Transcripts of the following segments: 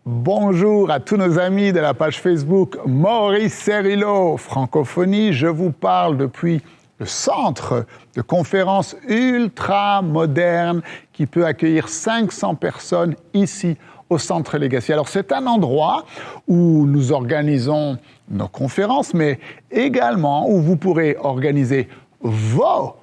Bonjour à tous nos amis de la page Facebook Maurice Cerullo, Francophonie. Je vous parle depuis le centre de conférences ultra moderne qui peut accueillir 500 personnes ici au Centre Legacy. Alors c'est un endroit où nous organisons nos conférences, mais également où vous pourrez organiser vos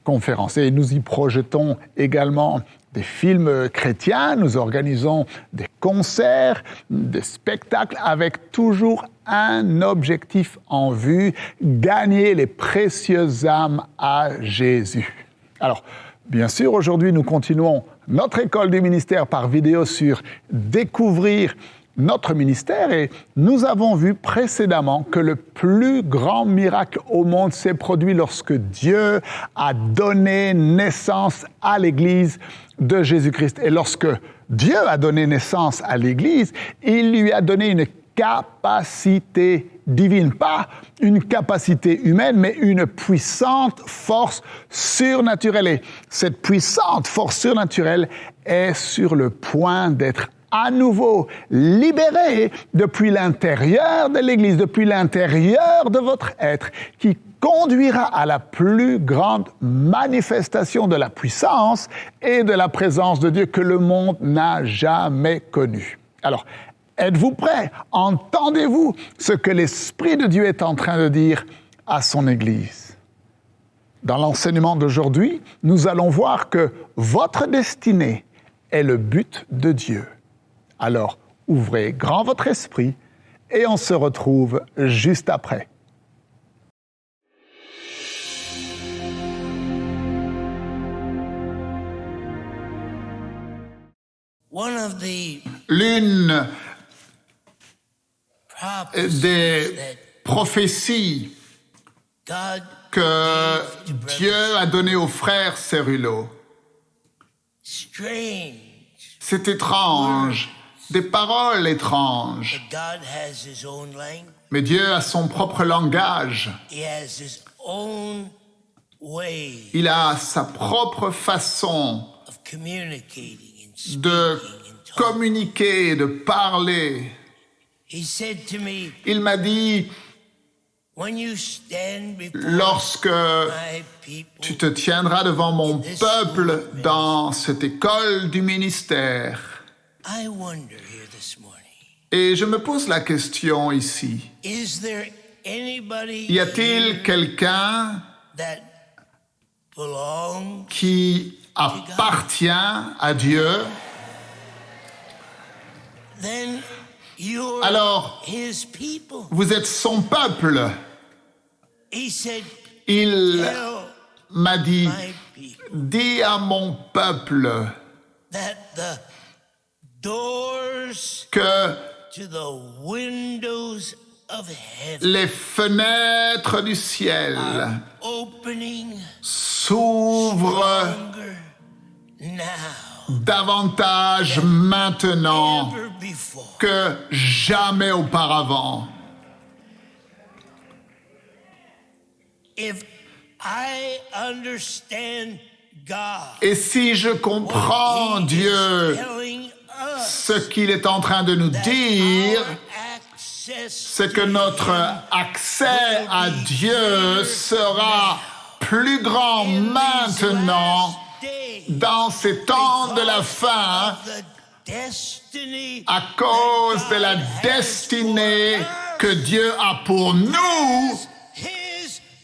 conférences. Et nous y projetons également des films chrétiens, nous organisons des concerts, des spectacles avec toujours un objectif en vue, gagner les précieuses âmes à Jésus. Alors, bien sûr, aujourd'hui, nous continuons notre école du ministère par vidéo sur découvrir notre ministère et nous avons vu précédemment que le plus grand miracle au monde s'est produit lorsque Dieu a donné naissance à l'Église de Jésus-Christ. Et lorsque Dieu a donné naissance à l'Église, il lui a donné une capacité divine, pas une capacité humaine, mais une puissante force surnaturelle. Et cette puissante force surnaturelle est sur le point d'être à nouveau libérée depuis l'intérieur de l'Église, depuis l'intérieur de votre être, qui conduira à la plus grande manifestation de la puissance et de la présence de Dieu que le monde n'a jamais connue. Alors, êtes-vous prêts? Entendez-vous ce que l'Esprit de Dieu est en train de dire à son Église? Dans l'enseignement d'aujourd'hui, nous allons voir que votre destinée est le but de Dieu. Alors, ouvrez grand votre esprit et on se retrouve juste après. L'une des prophéties que Dieu a données au frère Cerullo, c'est étrange, des paroles étranges. Mais Dieu a son propre langage. Il a sa propre façon de communiquer, de parler. Il m'a dit, lorsque tu te tiendras devant mon peuple dans cette école du ministère, et je me pose la question ici, y a-t-il quelqu'un qui appartient à Dieu? Alors, vous êtes son peuple. Il m'a dit, dis à mon peuple que les fenêtres du ciel s'ouvrent davantage maintenant que jamais auparavant. Et si je comprends Dieu, ce qu'il est en train de nous dire, c'est que notre accès à Dieu sera plus grand maintenant dans ces temps de la fin à cause de la destinée que Dieu a pour nous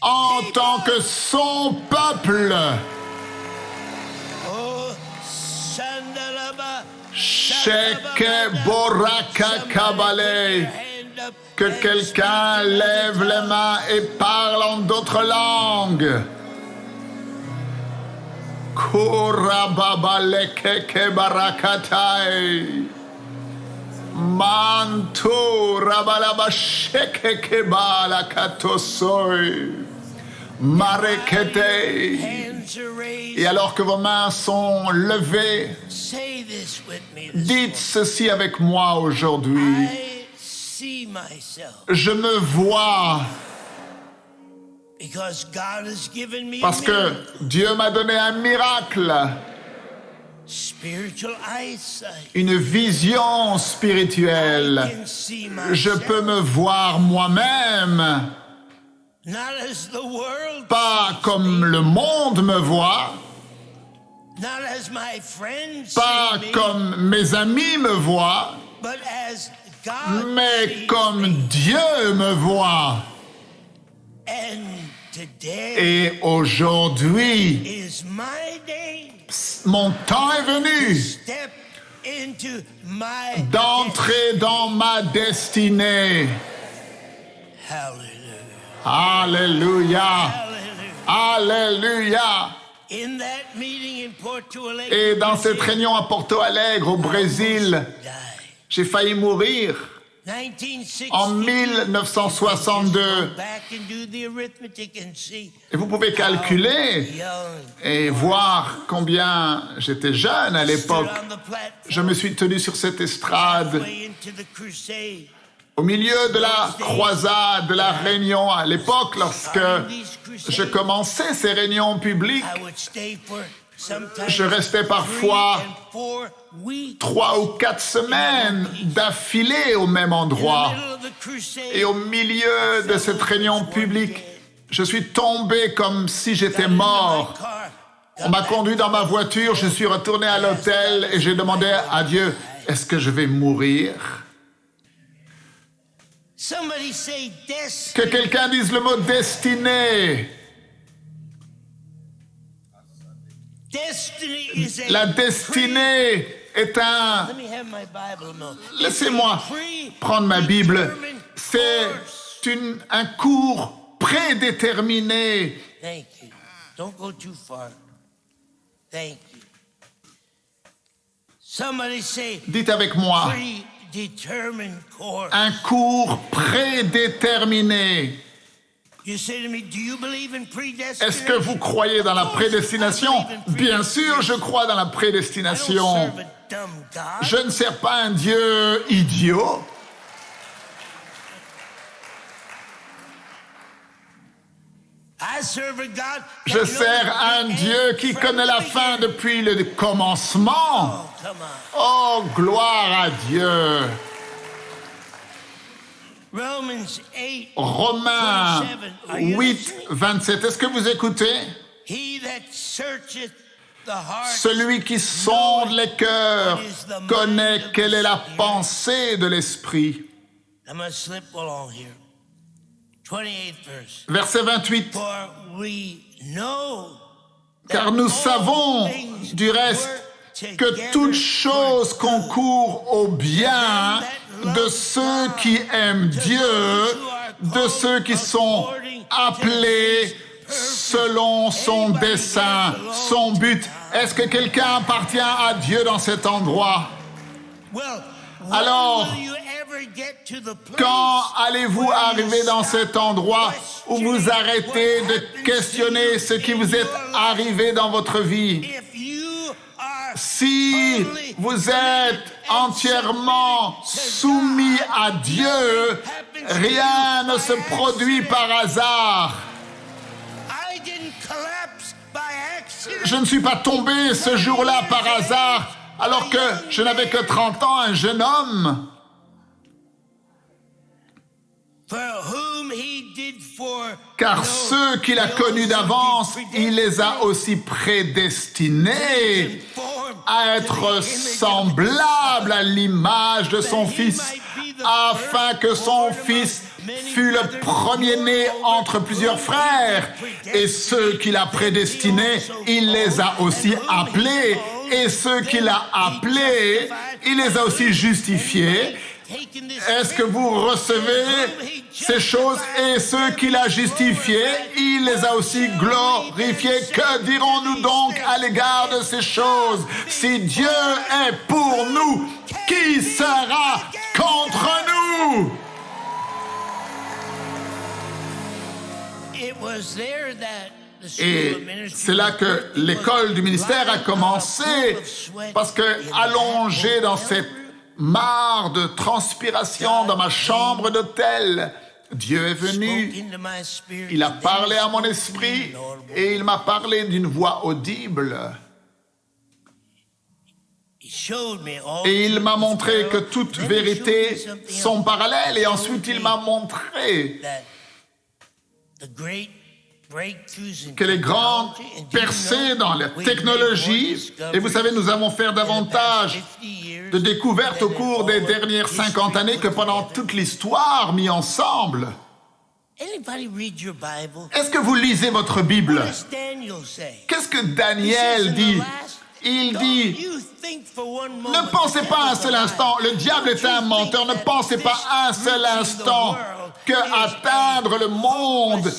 en tant que son peuple. Sheke Boraka Kabale. Que quelqu'un lève les mains et parle en d'autres langues. Kurababalekeke barakatai. Manto rabalabashekeke balakatosoi. Marekete. Et alors que vos mains sont levées, dites ceci avec moi aujourd'hui. Je me vois parce que Dieu m'a donné un miracle une vision spirituelle. Je peux me voir moi-même, pas comme le monde me voit, pas comme mes amis me voient, mais comme Dieu me voit. Et aujourd'hui, mon temps est venu d'entrer dans ma destinée. Alléluia. Alléluia. Et dans cette réunion à Porto Alegre, au Brésil, j'ai failli mourir. En 1962, et vous pouvez calculer et voir combien j'étais jeune à l'époque. Je me suis tenu sur cette estrade au milieu de la croisade, de la réunion à l'époque, lorsque je commençais ces réunions publiques. Je restais parfois 3 ou 4 semaines d'affilée au même endroit. Et au milieu de cette réunion publique, je suis tombé comme si j'étais mort. On m'a conduit dans ma voiture, je suis retourné à l'hôtel et j'ai demandé à Dieu, est-ce que je vais mourir? Que quelqu'un dise le mot destinée. La destinée est un... Laissez-moi prendre ma Bible. C'est un cours prédéterminé. Dites avec moi. Un cours prédéterminé. Est-ce que vous croyez dans la prédestination? Bien sûr, je crois dans la prédestination. Je ne sers pas un Dieu idiot. Je sers un Dieu qui connaît la fin depuis le commencement. Oh, gloire à Dieu. Romains 8, 27. Est-ce que vous écoutez? Celui qui sonde les cœurs connaît quelle est la pensée de l'esprit. Verset 28. Car nous savons, du reste, que toute chose concourt au bien de ceux qui aiment Dieu, de ceux qui sont appelés selon son dessein, son but. Est-ce que quelqu'un appartient à Dieu dans cet endroit? Alors, quand allez-vous arriver dans cet endroit où vous arrêtez de questionner ce qui vous est arrivé dans votre vie? Si vous êtes entièrement soumis à Dieu, rien ne se produit par hasard. Je ne suis pas tombé ce jour-là par hasard, alors que je n'avais que 30 ans, un jeune homme. Car ceux qu'il a connus d'avance, il les a aussi prédestinés à être semblables à l'image de son Fils, afin que son Fils fût le premier-né entre plusieurs frères. Et ceux qu'il a prédestinés, il les a aussi appelés. Et ceux qu'il a appelés, il les a aussi justifiés. Est-ce que vous recevez ces choses? Et ceux qu'il a justifiés, il les a aussi glorifiés. Que dirons-nous donc à l'égard de ces choses? Si Dieu est pour nous, qui sera contre nous? Et c'est là que l'école du ministère a commencé, parce que allongé dans cette mare de transpiration dans ma chambre d'hôtel, Dieu est venu, il a parlé à mon esprit et il m'a parlé d'une voix audible. Et il m'a montré que toutes vérités sont parallèles. Et ensuite, il m'a montré que les grandes percées dans la technologie, et vous savez, nous avons fait davantage de découvertes au cours des dernières 50 années que pendant toute l'histoire mis ensemble. Est-ce que vous lisez votre Bible? Qu'est-ce que Daniel dit? Il dit, ne pensez pas un seul instant, le diable est un menteur, ne pensez pas un seul instant que atteindre le monde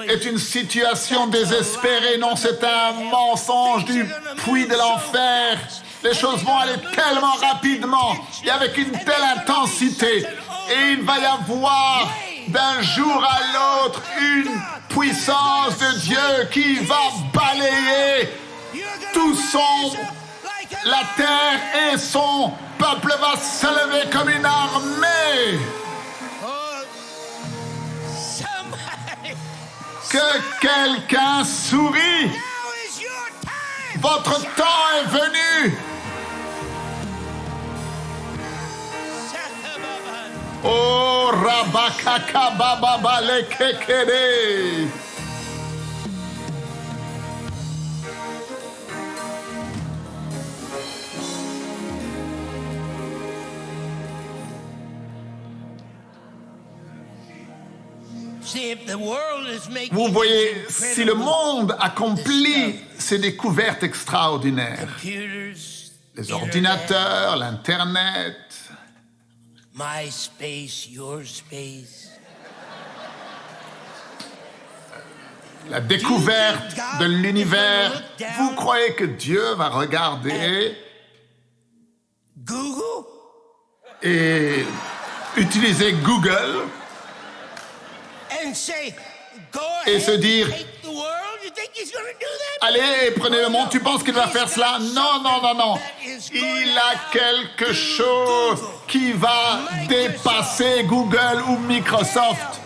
est une situation désespérée. Non, c'est un mensonge du puits de l'enfer. Les choses vont aller tellement rapidement et avec une telle intensité. Et il va y avoir d'un jour à l'autre une puissance de Dieu qui va balayer tout la terre et son peuple va se lever comme une armée. Que quelqu'un sourit. Votre temps est venu. Oh, Rabakaka Baba Lekekere. Vous voyez, si le monde accomplit ces découvertes extraordinaires, les ordinateurs, l'Internet, la découverte de l'univers, vous croyez que Dieu va regarder et utiliser Google et se dire allez, prenez le monde, tu penses qu'il va faire cela? Non, non, non, non. Il a quelque chose qui va dépasser Google ou Microsoft.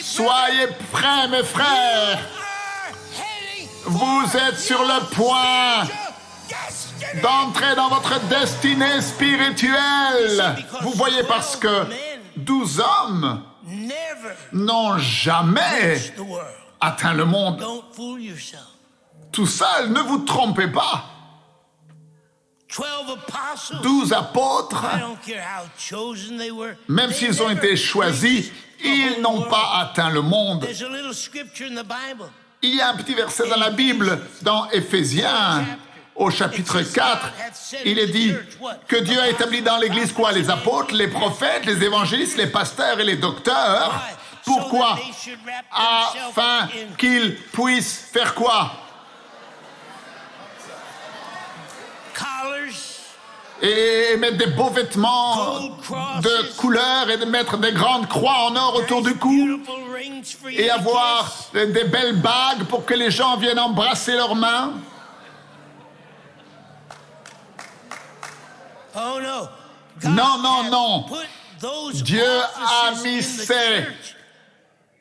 Soyez prêts, mes frères. Vous êtes sur le point d'entrer dans votre destinée spirituelle. Vous voyez, parce que 12 hommes n'ont jamais atteint le monde tout seul. Ne vous trompez pas. 12 apôtres, même s'ils ont été choisis, ils n'ont pas atteint le monde. Il y a un petit verset dans la Bible, dans Éphésiens, au chapitre 4, il est dit que Dieu a établi dans l'Église quoi? Les apôtres, les prophètes, les évangélistes, les pasteurs et les docteurs. Pourquoi? Afin qu'ils puissent faire quoi? Et mettre des beaux vêtements de couleur et de mettre des grandes croix en or autour du cou et avoir des belles bagues pour que les gens viennent embrasser leurs mains. Non, non, non. Dieu a mis ses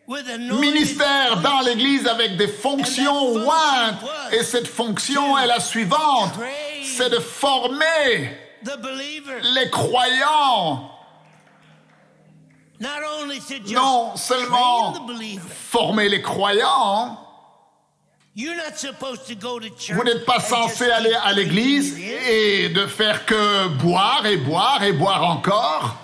ministères dans l'Église avec des fonctions ointes. Et cette fonction est la suivante. C'est de former les croyants. Non seulement former les croyants. Vous n'êtes pas censé aller à l'église et de faire que boire et boire et boire encore.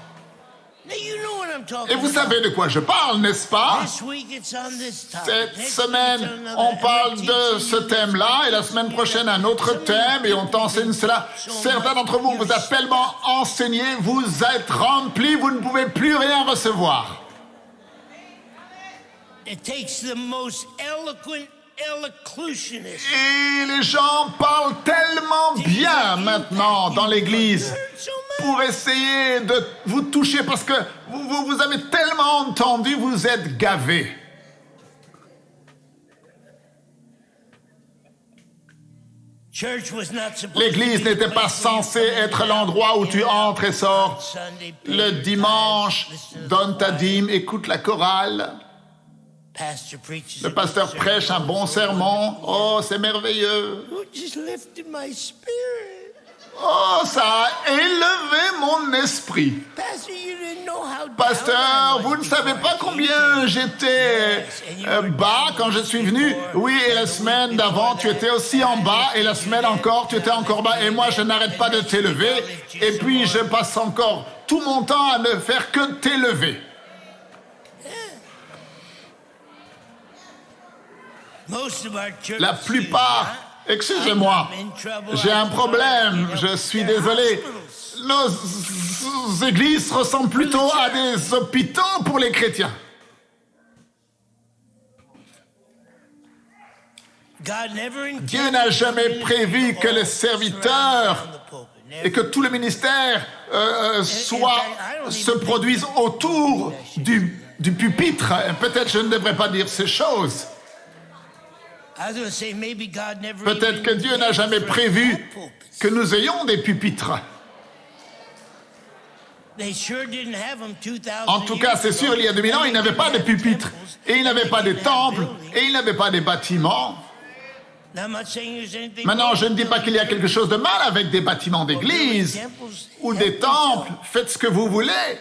Et vous savez de quoi je parle, n'est-ce pas? Cette semaine, on parle de ce thème-là, et la semaine prochaine, un autre thème, et on t'enseigne cela. Certains d'entre vous, vous êtes tellement enseignés, vous êtes remplis, vous ne pouvez plus rien recevoir. Et les gens parlent tellement bien maintenant dans l'église pour essayer de vous toucher parce que vous avez tellement entendu, vous êtes gavés. L'église n'était pas censée être l'endroit où tu entres et sors. Le dimanche, donne ta dîme, écoute la chorale. Le pasteur prêche un bon sermon. Oh, c'est merveilleux. Oh, ça a élevé mon esprit. Pasteur, vous ne savez pas combien j'étais bas quand je suis venu. Oui, et la semaine d'avant, tu étais aussi en bas, et la semaine encore, tu étais encore bas. Et moi, je n'arrête pas de t'élever. Et puis, je passe encore tout mon temps à ne faire que t'élever. La plupart, excusez-moi, j'ai un problème, je suis désolé. Nos églises ressemblent plutôt à des hôpitaux pour les chrétiens. Dieu n'a jamais prévu que les serviteurs et que tout le ministère se produise autour du pupitre. Peut-être je ne devrais pas dire ces choses. Peut-être que Dieu n'a jamais prévu que nous ayons des pupitres. En tout cas, c'est sûr, il y a 2000 ans, ils n'avaient pas de pupitres, et ils n'avaient pas de temples, et ils n'avaient pas de bâtiments. Maintenant, je ne dis pas qu'il y a quelque chose de mal avec des bâtiments d'église ou des temples. Faites ce que vous voulez.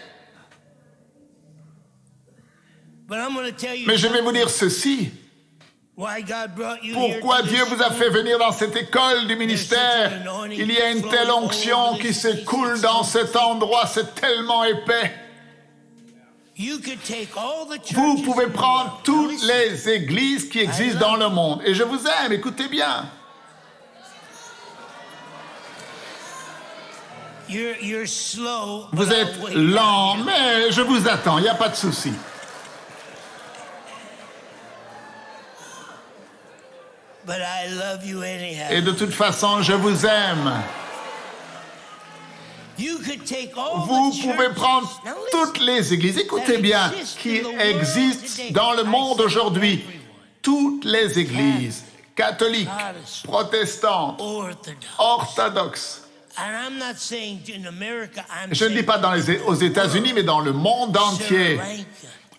Mais je vais vous dire ceci. Pourquoi Dieu vous a fait venir dans cette école du ministère? Il y a une telle onction qui s'écoule dans cet endroit, c'est tellement épais. Vous pouvez prendre toutes les églises qui existent dans le monde. Et je vous aime, écoutez bien. Vous êtes lent, mais je vous attends, il n'y a pas de souci. Et de toute façon, je vous aime. Vous pouvez prendre toutes les églises, écoutez bien, qui existent dans le monde aujourd'hui. Toutes les églises, catholiques, protestantes, orthodoxes. Je ne dis pas aux États-Unis, mais dans le monde entier.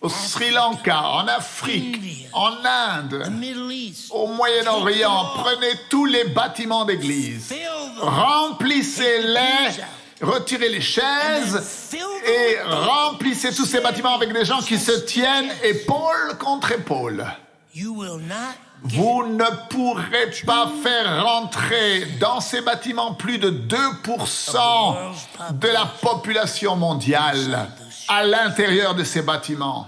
Au Sri Lanka, en Afrique, en Inde, au Moyen-Orient. Prenez tous les bâtiments d'église, remplissez-les, retirez les chaises et remplissez tous ces bâtiments avec des gens qui se tiennent épaule contre épaule. Vous ne pourrez pas faire rentrer dans ces bâtiments plus de 2% de la population mondiale à l'intérieur de ces bâtiments.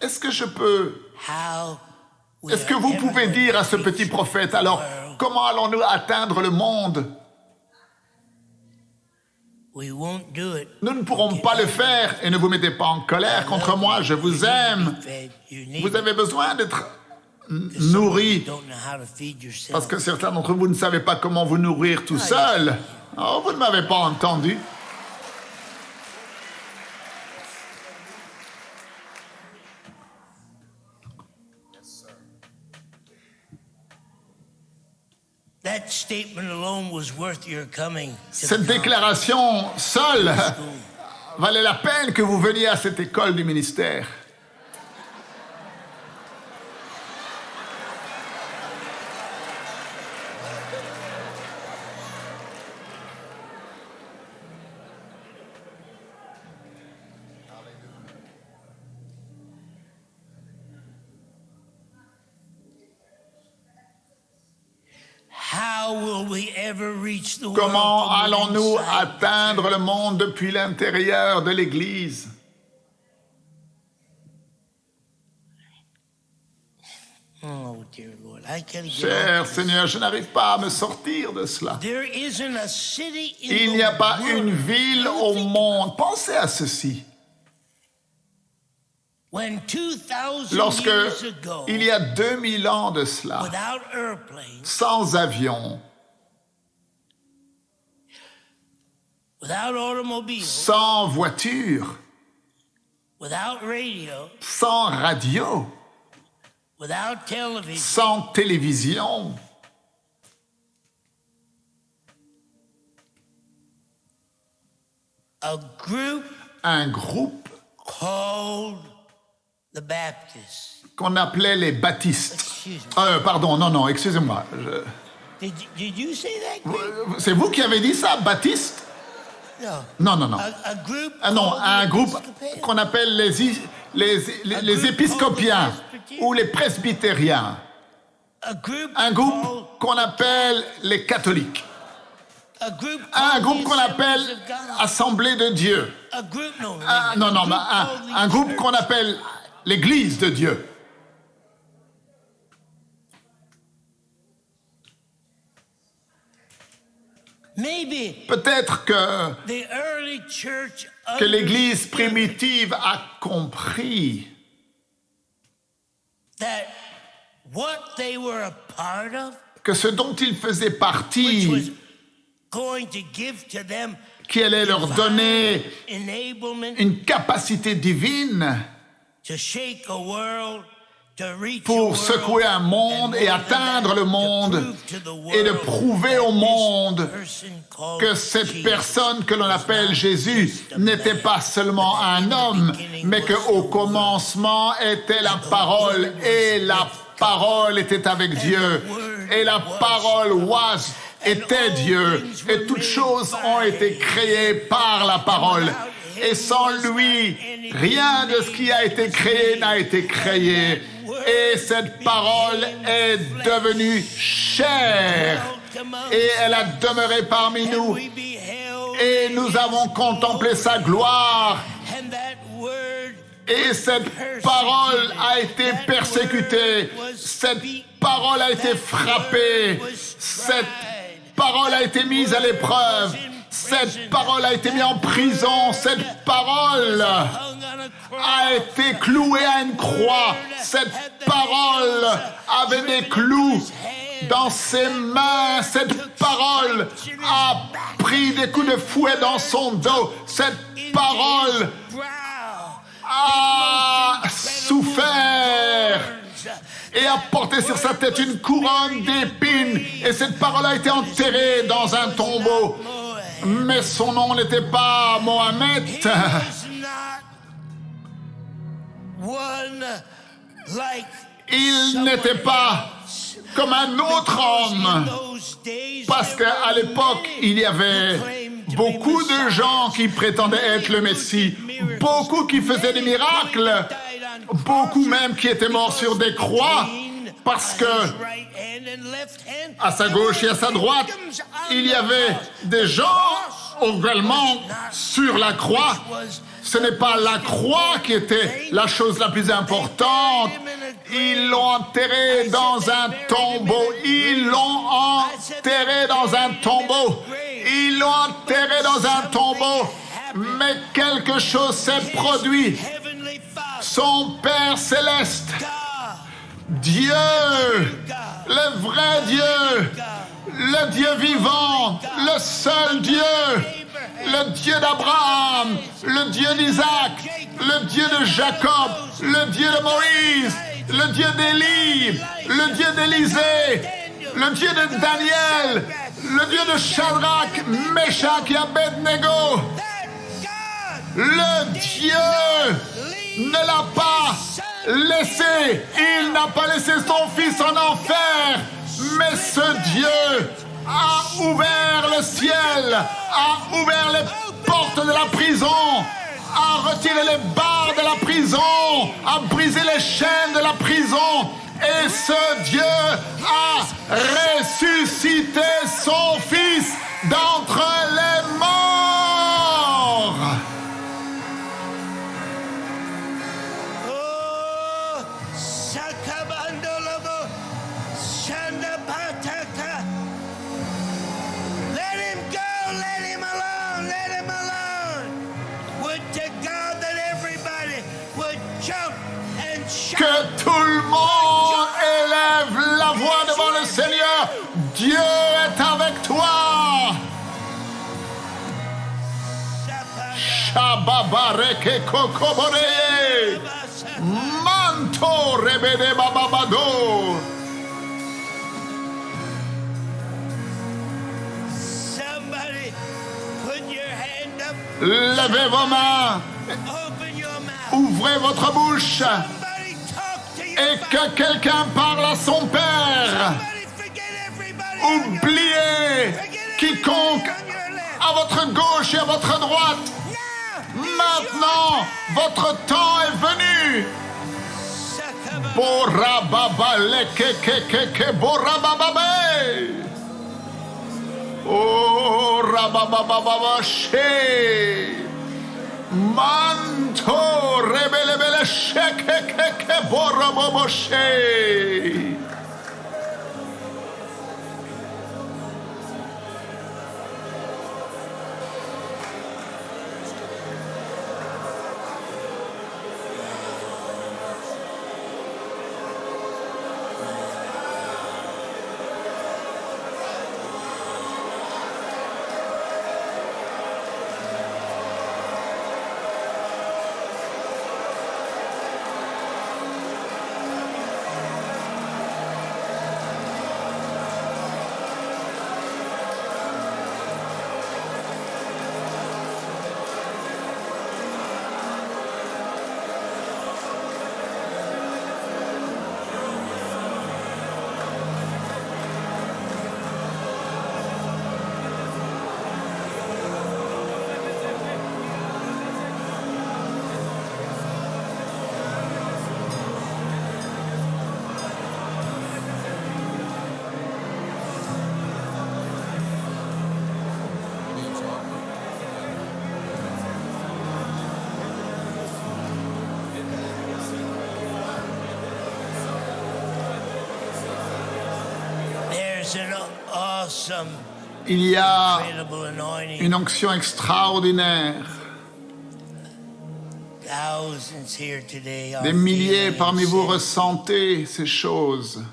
Est-ce que vous pouvez dire à ce petit prophète, alors, comment allons-nous atteindre le monde? Nous ne pourrons pas le faire, et ne vous mettez pas en colère contre moi, je vous aime. Vous avez besoin d'être nourris, parce que certains d'entre vous ne savez pas comment vous nourrir tout seul. Oh, vous ne m'avez pas entendu. Cette déclaration seule valait la peine que vous veniez à cette école du ministère. Comment allons-nous atteindre le monde depuis l'intérieur de l'Église? Cher Seigneur, je n'arrive pas à me sortir de cela. Il n'y a pas une ville au monde. Pensez à ceci. Lorsque, il y a 2000 ans de cela, sans avion, sans voiture, sans radio, sans télévision, un groupe called the Baptists. qu'on appelait les baptistes. Excuse me. Pardon, non, excusez-moi. Did you say that, Greg? C'est vous qui avez dit ça, baptiste? No. Non. A group Non, called un the groupe Episcopalians. qu'on appelle les épiscopiens ou les presbytériens. Un groupe qu'on appelle les catholiques. Un groupe qu'on appelle Assemblée de Dieu. Un groupe qu'on appelle l'Église de Dieu. Peut-être que l'Église primitive a compris que ce dont ils faisaient partie, qui allait leur donner une capacité divine pour secouer un monde et atteindre le monde et de prouver au monde que cette personne que l'on appelle Jésus n'était pas seulement un homme, mais qu'au commencement était la parole et la parole était avec Dieu et la parole était Dieu et toutes choses ont été créées par la parole. Et sans lui, rien de ce qui a été créé n'a été créé. Et cette parole est devenue chair. Et elle a demeuré parmi nous. Et nous avons contemplé sa gloire. Et cette parole a été persécutée. Cette parole a été frappée. Cette parole a été mise à l'épreuve. Cette parole a été mise en prison. Cette parole a été clouée à une croix. Cette parole avait des clous dans ses mains. Cette parole a pris des coups de fouet dans son dos. Cette parole a souffert et a porté sur sa tête une couronne d'épines. Et cette parole a été enterrée dans un tombeau. Mais son nom n'était pas Mohamed. Il n'était pas comme un autre homme. Parce qu'à l'époque, il y avait beaucoup de gens qui prétendaient être le Messie. Beaucoup qui faisaient des miracles. Beaucoup même qui étaient morts sur des croix. Parce que à sa gauche et à sa droite, il y avait des gens également sur la croix. Ce n'est pas la croix qui était la chose la plus importante. Ils l'ont enterré dans un tombeau. Ils l'ont enterré dans un tombeau. Ils l'ont enterré dans un tombeau. Mais quelque chose s'est produit. Son Père céleste, Dieu, le vrai Dieu, le Dieu vivant, le seul Dieu, le Dieu d'Abraham, le Dieu d'Isaac, le Dieu de Jacob, le Dieu de Moïse, le Dieu d'Élie, le Dieu d'Élisée, le Dieu de Daniel, le Dieu de Shadrach, Meshach et Abednego. Le Dieu ne l'a pas laissé. Il n'a pas laissé son fils en enfer. Mais ce Dieu a ouvert le ciel, a ouvert les portes de la prison, a retiré les barres de la prison, a brisé les chaînes de la prison. Et ce Dieu a ressuscité son fils d'entre les morts. Que tout le monde élève la voix devant le Seigneur. Dieu est avec toi. Shababareke kokobore. Manto rebede bababado. Levez vos mains Open your mouth. Ouvrez votre bouche Somebody talk to your et father. que quelqu'un parle à son Père. Somebody forget everybody on your Oubliez left. Forget quiconque everybody on your left. à votre gauche et à votre droite. Now, Maintenant, votre temps est venu. Sakaba. Bora baba lekekekeke bora baba be. Oh rabababa she. Manto rebelebele shekekeke bora bobo she. There's an awesome, Il y a incredible anointing. une onction extraordinaire. Thousands here today are Des milliers feeling parmi vous it. ressentez ces choses.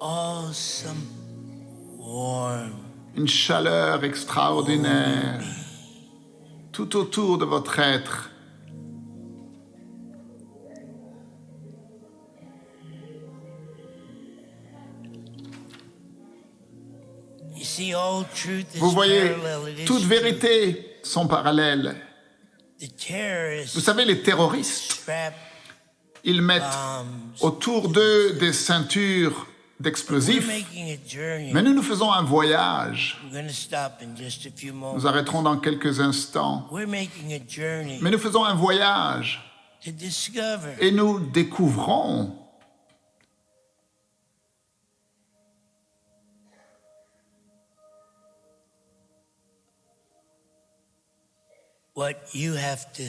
Awesome, warm, Une chaleur extraordinaire tout autour de votre être. you see, all truth is Vous voyez, parallel. It is toutes true. vérités sont parallèles. The terrorists Vous savez, les terroristes, strap ils mettent bombs. autour d'eux des ceintures We're d'explosifs. making a journey. Mais nous faisons un voyage. I'm going to stop in just a few moments. Nous arrêterons dans quelques instants. We're making a journey Mais nous faisons un voyage to discover et nous découvrons what you have to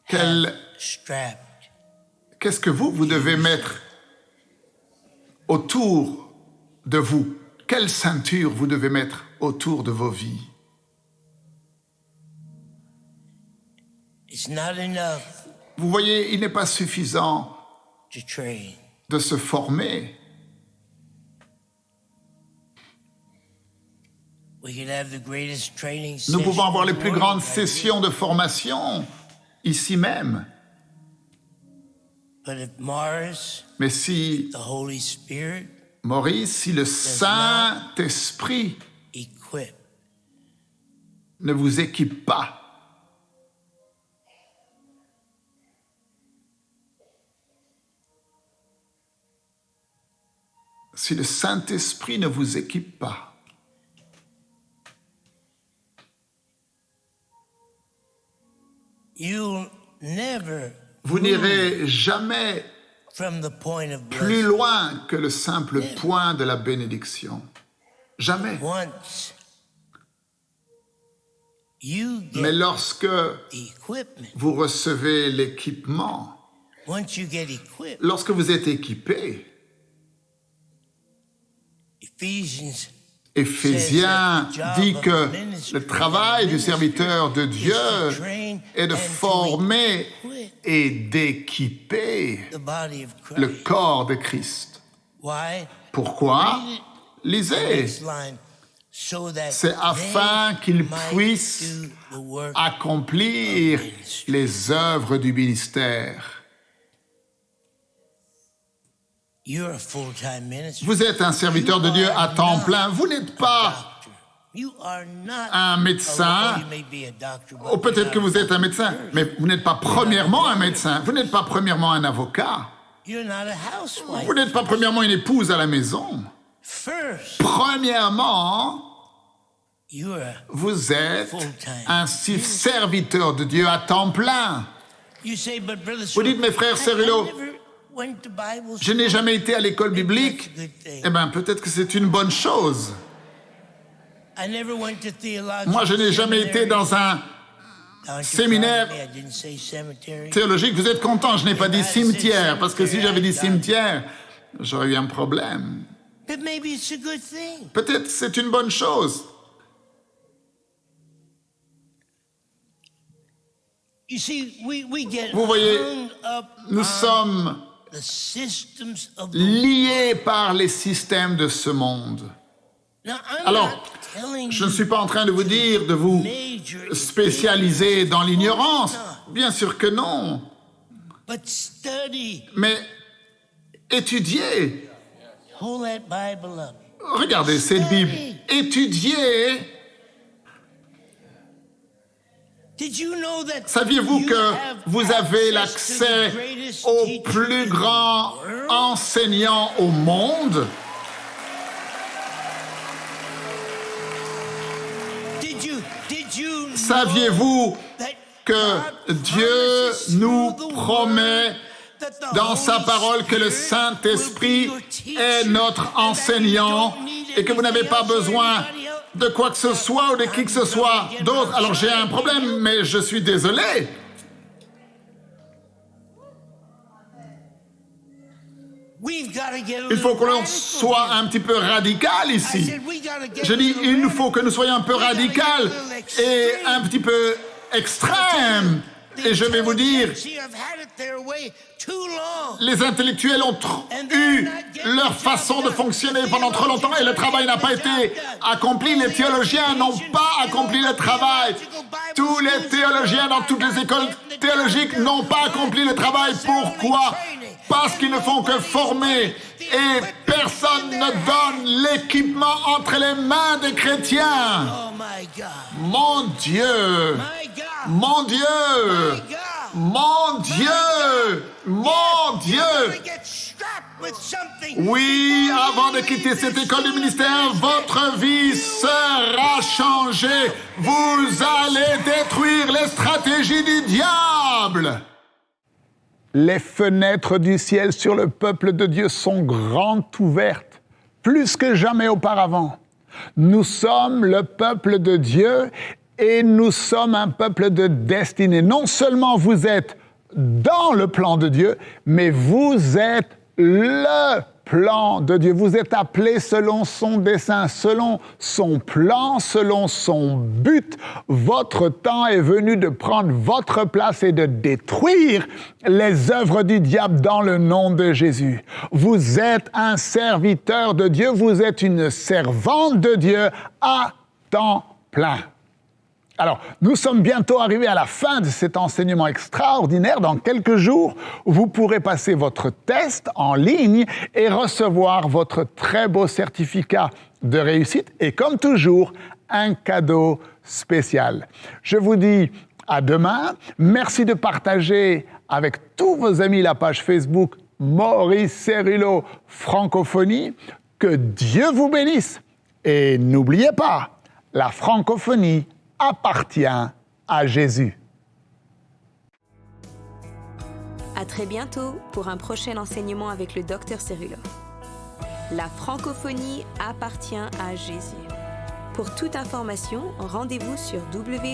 quel- strap. qu'est-ce que vous devez mettre autour de vous. Quelle ceinture vous devez mettre autour de vos vies. It's not enough Vous voyez, il n'est pas suffisant to train. de se former. We can have the greatest training Nous session pouvons avoir les in the plus world grandes right here. sessions de formation ici même. But if Mars, Mais si, the Holy Spirit, Maurice, si le Saint-Esprit equip, ne vous équipe pas, si le Saint-Esprit ne vous équipe pas, you'll never vous n'irez jamais from the point of plus blessing. loin que le simple point de la bénédiction. Jamais. Once you Mais get lorsque the equipment, vous recevez l'équipement, once you get equipped, lorsque vous êtes équipé, Ephesians Éphésiens dit que le travail du serviteur de Dieu est de former et d'équiper the body of le Christ. corps de Christ. Why? Pourquoi? Lisez. Next line. So that C'est afin they qu'ils might puissent do the work. accomplir les œuvres du ministère. You're a full-time minister. Vous êtes un serviteur de Dieu à temps plein. Vous n'êtes pas You are not un médecin, oh, you may be a doctor, but ou peut-être que you're vous not êtes un médecin, mais vous n'êtes pas premièrement un médecin, vous n'êtes pas premièrement un avocat, You're not a housewife. vous n'êtes pas premièrement une épouse à la maison. First, Premièrement, you are. vous êtes Full-time. un serviteur de Dieu à temps plein. You say, but brother, Vous dites, mes frères Cerullo, I never went to Bible je n'ai school. jamais été à l'école biblique. That's a good thing. Eh bien, peut-être que c'est une bonne chose. I never went to theological Moi, je n'ai jamais été seminary. dans un Aren't you séminaire proud of me? I didn't say cemetery. théologique. Vous êtes content, je n'ai pas dit cimetière, parce que si j'avais dit cimetière, j'aurais eu un problème. But maybe it's a good thing. Peut-être c'est une bonne chose. You see, we get Vous voyez, hung up Nous on sommes the systems of the liés par les systèmes de ce monde. Now, I'm Alors, not telling je ne you suis pas en train de vous dire de vous major spécialiser dans l'ignorance. No. Bien sûr que non. but study. Mais étudiez. Hold that Bible up. Regardez cette Bible. Étudiez. Did you know that Saviez-vous you que have vous avez access to the l'accès greatest au teacher plus in the grand world? enseignant au monde? Did you Saviez-vous know that que God Dieu promises nous through the promet word that the dans sa Holy parole que le Spirit Saint-Esprit will be your teacher est notre and that you enseignant don't need et que vous n'avez anything pas else or besoin anybody else? de quoi que ce soit ou de qui que ce soit d'autre? Alors j'ai un problème, mais je suis désolé. We've gotta get a Il faut little que l'on radical soit here. un petit peu radical I ici. said we gotta get Je a dis, little il nous radical. faut que nous soyons un peu We gotta get a radical little et extreme. un petit peu extrême. Et je vais vous dire, les intellectuels ont eu leur façon de fonctionner pendant trop longtemps et le travail n'a pas été accompli. Les théologiens n'ont pas accompli le travail. Tous les théologiens dans toutes les écoles théologiques n'ont pas accompli le travail. Pourquoi? Parce qu'ils ne font que former et personne ne donne l'équipement entre les mains des chrétiens. Oh my God. Mon Dieu! My God. Mon Dieu! My God. Mon Dieu! Mon Dieu! You get strapped with something. Oui, avant de quitter cette école du ministère, votre vie sera changée. Vous allez détruire les stratégies du diable. Les fenêtres du ciel sur le peuple de Dieu sont grandes ouvertes, plus que jamais auparavant. Nous sommes le peuple de Dieu et nous sommes un peuple de destinée. Non seulement vous êtes dans le plan de Dieu, mais vous êtes le plan de Dieu. Vous êtes appelés selon son dessein, selon son plan, selon son but. Votre temps est venu de prendre votre place et de détruire les œuvres du diable dans le nom de Jésus. Vous êtes un serviteur de Dieu, vous êtes une servante de Dieu à temps plein. Alors, nous sommes bientôt arrivés à la fin de cet enseignement extraordinaire. Dans quelques jours, vous pourrez passer votre test en ligne et recevoir votre très beau certificat de réussite et, comme toujours, un cadeau spécial. Je vous dis à demain. Merci de partager avec tous vos amis la page Facebook Maurice Cerullo Francophonie. Que Dieu vous bénisse. Et n'oubliez pas, la francophonie appartient à Jésus. À très bientôt pour un prochain enseignement avec le Dr Cerullo. La francophonie appartient à Jésus. Pour toute information, rendez-vous sur www.mcwe.fr.